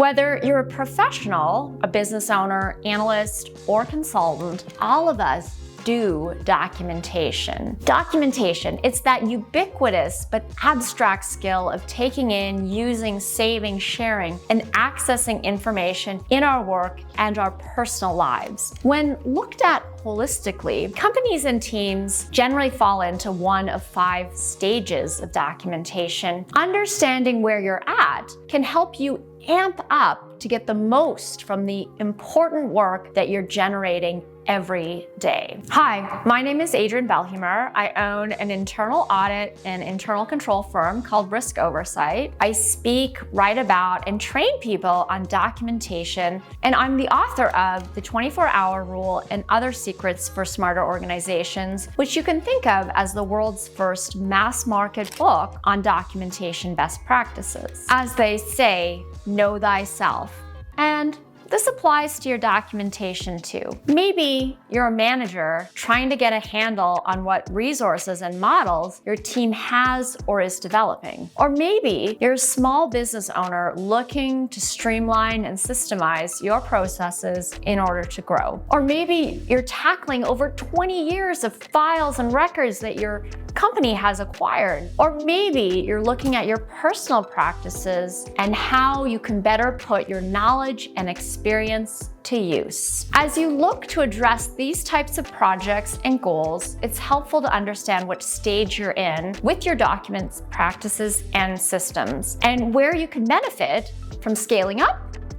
Whether you're a professional, a business owner, analyst, or consultant, all of us do documentation. Documentation, it's that ubiquitous but abstract skill of taking in, using, saving, sharing, and accessing information in our work and our personal lives. When looked at holistically, companies and teams generally fall into one of 5 stages of documentation. Understanding where you're at can help you amp up to get the most from the important work that you're generating every day. Hi, my name is Adrienne Belhumer. I own an internal audit and internal control firm called Risk Oversight. I speak, write about, and train people on documentation, and I'm the author of The 24-Hour Rule and Other Secrets for Smarter Organizations, which you can think of as the world's first mass market book on documentation best practices. As they say, know thyself. And this applies to your documentation too. Maybe you're a manager trying to get a handle on what resources and models your team has or is developing. Or maybe you're a small business owner looking to streamline and systemize your processes in order to grow. Or maybe you're tackling over 20 years of files and records that your company has acquired. Or maybe you're looking at your personal practices and how you can better put your knowledge and experience to use. As you look to address these types of projects and goals, it's helpful to understand which stage you're in with your documents, practices, and systems, and where you can benefit from scaling up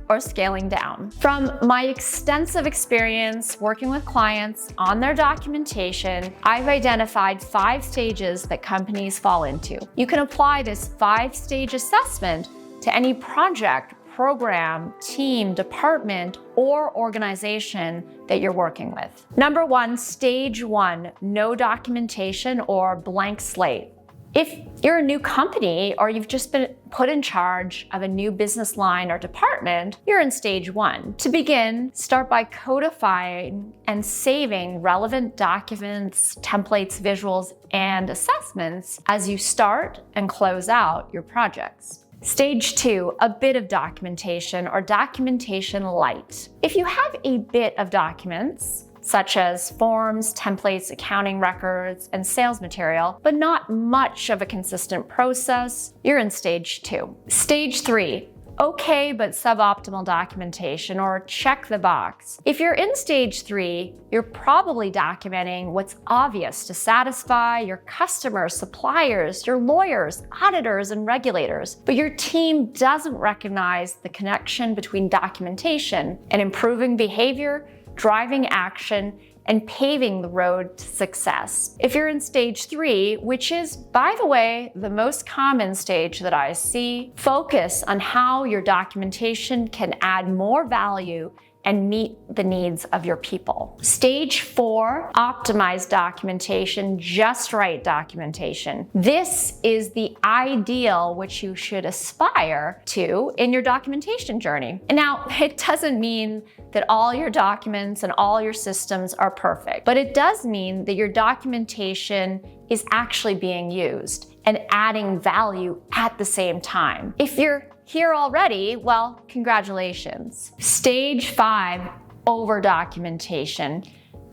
or scaling down. From my extensive experience working with clients on their documentation, I've identified 5 stages that companies fall into. You can apply this 5-stage assessment to any project, program, team, department, or organization that you're working with. Number 1, stage 1, no documentation or blank slate. If you're a new company or you've just been put in charge of a new business line or department, you're in stage 1. To begin, start by codifying and saving relevant documents, templates, visuals, and assessments as you start and close out your projects. Stage 2, a bit of documentation or documentation light. If you have a bit of documents, such as forms, templates, accounting records, and sales material, but not much of a consistent process, you're in stage 2. Stage 3, okay but suboptimal documentation or check the box. If you're in stage 3, you're probably documenting what's obvious to satisfy your customers, suppliers, your lawyers, auditors, and regulators, but your team doesn't recognize the connection between documentation and improving behavior, driving action, and paving the road to success. If you're in stage 3, which is, by the way, the most common stage that I see, focus on how your documentation can add more value and meet the needs of your people. Stage 4, optimize documentation, just right documentation. This is the ideal which you should aspire to in your documentation journey. And now, it doesn't mean that all your documents and all your systems are perfect, but it does mean that your documentation is actually being used and adding value at the same time. If you're here already, well, congratulations. Stage 5, over-documentation.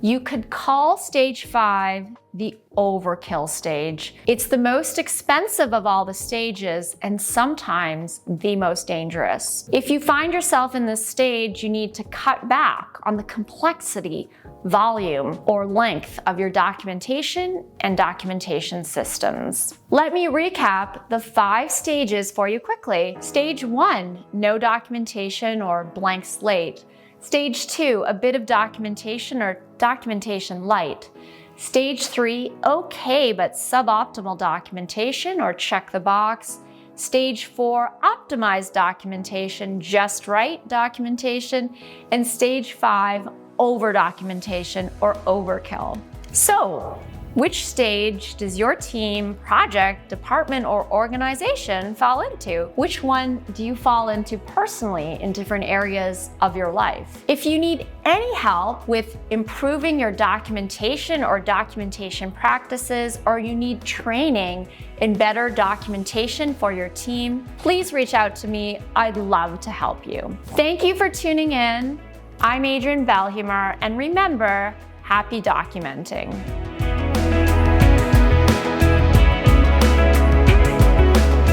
You could call stage 5 the overkill stage. It's the most expensive of all the stages and sometimes the most dangerous. If you find yourself in this stage, you need to cut back on the complexity, volume, or length of your documentation and documentation systems. Let me recap the 5 stages for you quickly. Stage 1, no documentation or blank slate. Stage 2, a bit of documentation or documentation light. Stage 3, okay but suboptimal documentation or check the box. Stage 4, optimized documentation, just right documentation. And stage 5, over documentation or overkill. So, Which stage does your team, project, department, or organization fall into? Which one do you fall into personally in different areas of your life? If you need any help with improving your documentation or documentation practices, or you need training in better documentation for your team, please reach out to me. I'd love to help you. Thank you for tuning in. I'm Adrienne Valhumer, and remember, happy documenting.